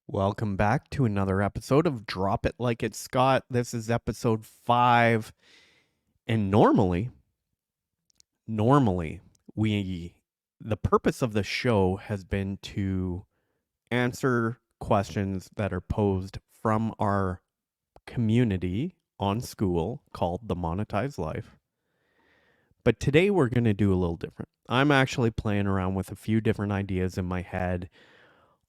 Welcome back to another episode of Drop It Like It's Scott. This is episode 5. And normally, we the purpose of the show has been to answer questions that are posed from our community on school called the Monetized Life. But today we're going to do a little different. I'm actually playing around with a few different ideas in my head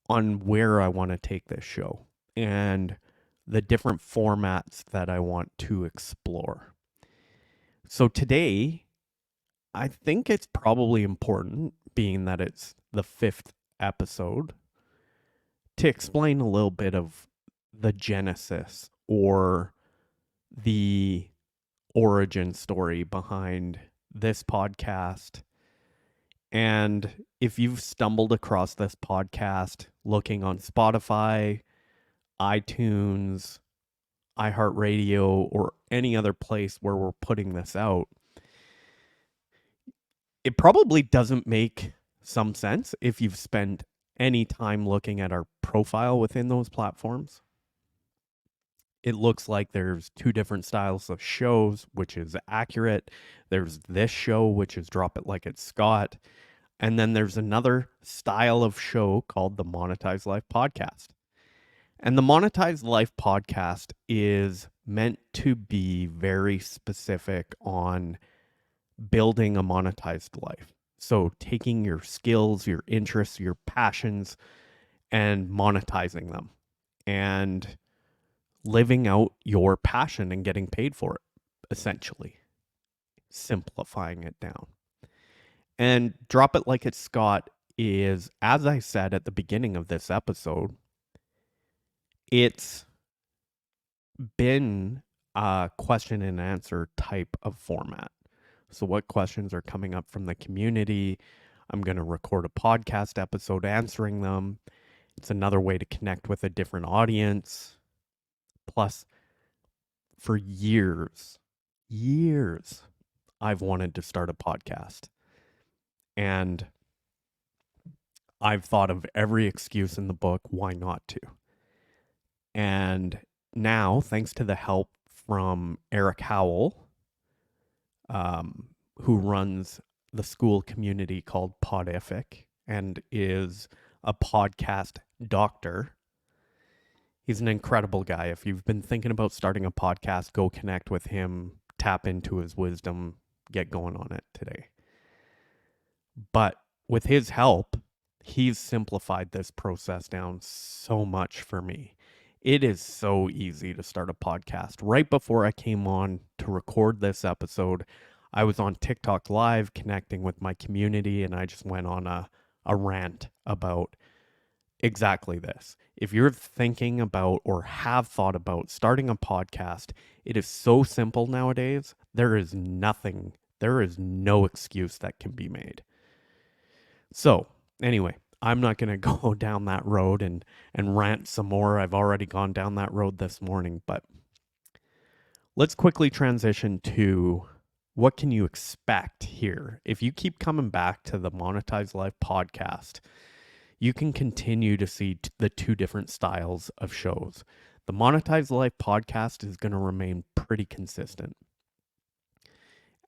on where I want to take this show and the different formats that I want to explore. So today, I think it's probably important, being that it's the 5th episode, to explain a little bit of the genesis or the origin story behind this podcast. And if you've stumbled across this podcast looking on Spotify, iTunes, iHeartRadio, or any other place where we're putting this out, it probably doesn't make some sense if you've spent any time looking at our profile within those platforms. It looks like there's two different styles of shows, which is accurate. There's this show, which is Drop It Like It's Scott. And then there's another style of show called the Monetized Life podcast. And the Monetized Life podcast is meant to be very specific on building a monetized life. So taking your skills, your interests, your passions, and monetizing them and living out your passion and getting paid for it, essentially. Simplifying it down. And Drop It Like It's Scott is, as I said at the beginning of this episode, it's been a question and answer type of format. So, what questions are coming up from the community? I'm going to record a podcast episode answering them. It's another way to connect with a different audience. Plus, for years, I've wanted to start a podcast. And I've thought of every excuse in the book why not to. And now, thanks to the help from Eric Howell, who runs the school community called Podific and is a podcast doctor. He's an incredible guy. If you've been thinking about starting a podcast, go connect with him, tap into his wisdom, get going on it today. But with his help, he's simplified this process down so much for me. It is so easy to start a podcast. Right before I came on to record this episode, I was on TikTok Live connecting with my community, and I just went on a rant about exactly this. If you're thinking about or have thought about starting a podcast, it is so simple nowadays. There is no excuse that can be made. So, anyway, I'm not going to go down that road and rant some more. I've already gone down that road this morning, but let's quickly transition to what can you expect here. If you keep coming back to the Monetized Life podcast, you can continue to see the two different styles of shows. The Monetized Life podcast is going to remain pretty consistent.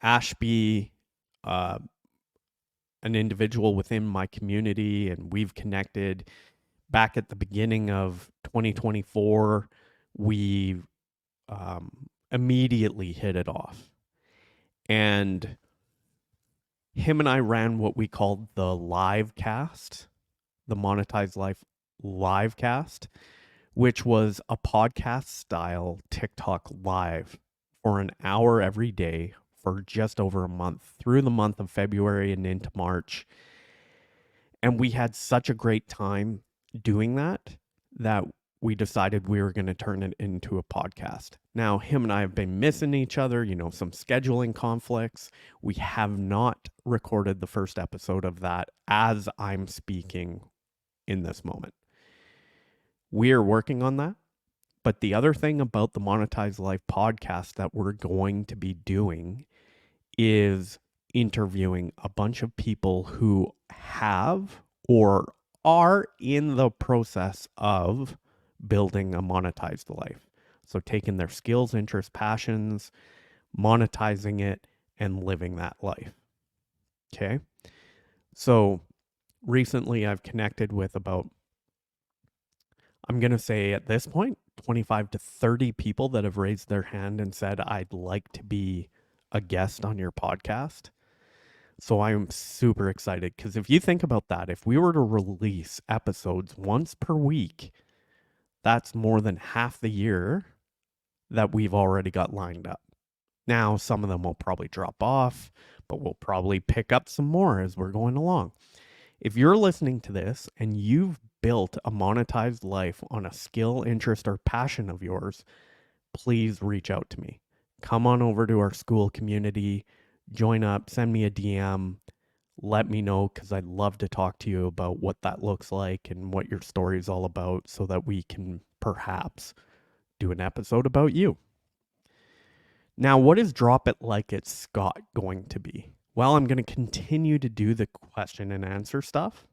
Ashby, an individual within my community, and we've connected back at the beginning of 2024. We immediately hit it off. And him and I ran what we called the live cast, the Monetized Life live cast, which was a podcast style TikTok live for an hour every day for just over a month, through the month of February and into March. And we had such a great time doing that we decided we were going to turn it into a podcast. Now, him and I have been missing each other, some scheduling conflicts. We have not recorded the first episode of that as I'm speaking in this moment. We are working on that. But the other thing about the Monetized Life podcast that we're going to be doing is interviewing a bunch of people who have or are in the process of building a monetized life. So taking their skills, interests, passions, monetizing it, and living that life. Okay. So recently I've connected with about, I'm going to say at this point, 25 to 30 people that have raised their hand and said, I'd like to be a guest on your podcast. So I'm super excited because if you think about that, if we were to release episodes once per week, that's more than half the year that we've already got lined up. Now, some of them will probably drop off, but we'll probably pick up some more as we're going along. If you're listening to this and you've built a monetized life on a skill, interest, or passion of yours, please reach out to me. Come on over to our school community, join up, send me a DM, let me know because I'd love to talk to you about what that looks like and what your story is all about so that we can perhaps do an episode about you. Now, what is Drop It Like It's Scott going to be? Well, I'm going to continue to do the question and answer stuff.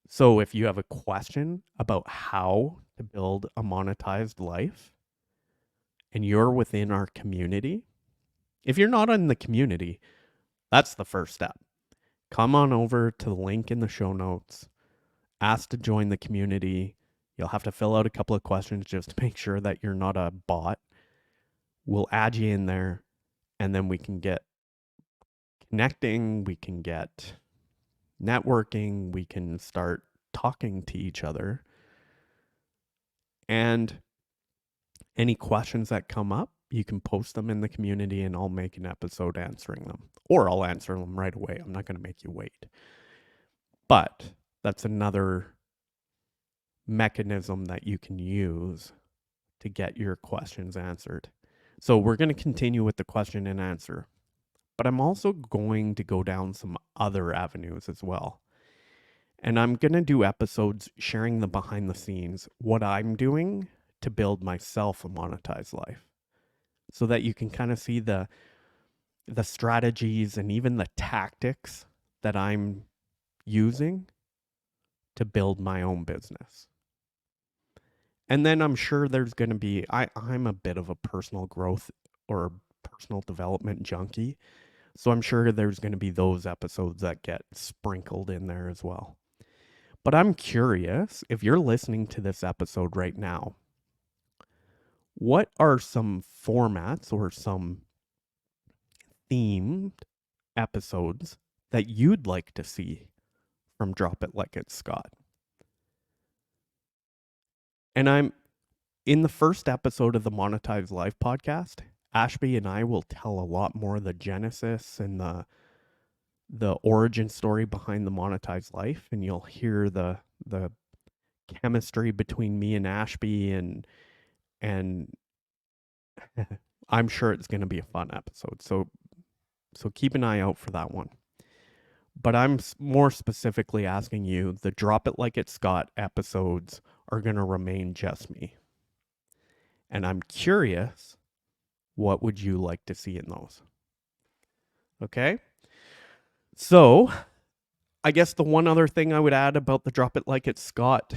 So if you have a question about how to build a monetized life and you're within our community, if you're not in the community, that's the first step. Come on over to the link in the show notes, ask to join the community. You'll have to fill out a couple of questions just to make sure that you're not a bot. We'll add you in there, and then we can get connecting, we can get networking, we can start talking to each other. And any questions that come up, you can post them in the community and I'll make an episode answering them. Or I'll answer them right away. I'm not going to make you wait. But that's another mechanism that you can use to get your questions answered. So we're going to continue with the question and answer. But I'm also going to go down some other avenues as well. And I'm going to do episodes sharing the behind the scenes, what I'm doing to build myself a monetized life, so that you can kind of see the strategies and even the tactics that I'm using to build my own business. And then I'm sure there's going to be, I'm a bit of a personal growth or personal development junkie. So I'm sure there's going to be those episodes that get sprinkled in there as well. But I'm curious, if you're listening to this episode right now, what are some formats or some themed episodes that you'd like to see from Drop It Like It's Scott? And I'm in the first episode of the Monetized Life podcast, Ashby and I will tell a lot more of the genesis and the origin story behind the Monetized Life, and you'll hear the chemistry between me and Ashby, and I'm sure it's going to be a fun episode. So keep an eye out for that one. But I'm more specifically asking you, the Drop It Like It's Scott episodes are going to remain just me. And I'm curious, what would you like to see in those? Okay? So, I guess the one other thing I would add about the Drop It Like It's Scott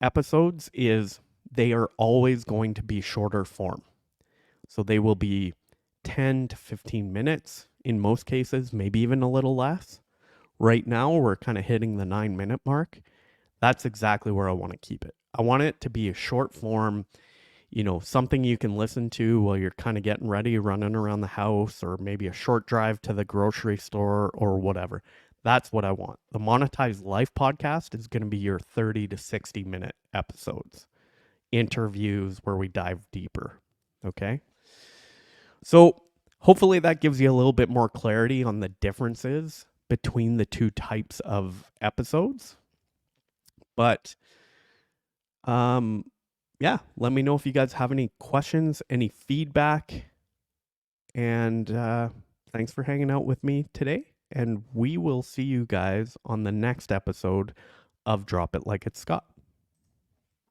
episodes is they are always going to be shorter form. So they will be 10 to 15 minutes in most cases, maybe even a little less. Right now, we're kind of hitting the 9-minute mark. That's exactly where I want to keep it. I want it to be a short form, something you can listen to while you're kind of getting ready, running around the house, or maybe a short drive to the grocery store or whatever. That's what I want. The Monetized Life podcast is going to be your 30 to 60 minute episodes, interviews where we dive deeper. Okay. So hopefully that gives you a little bit more clarity on the differences between the two types of episodes. But, yeah, let me know if you guys have any questions, any feedback, and thanks for hanging out with me today. And we will see you guys on the next episode of Drop It Like It's Scott.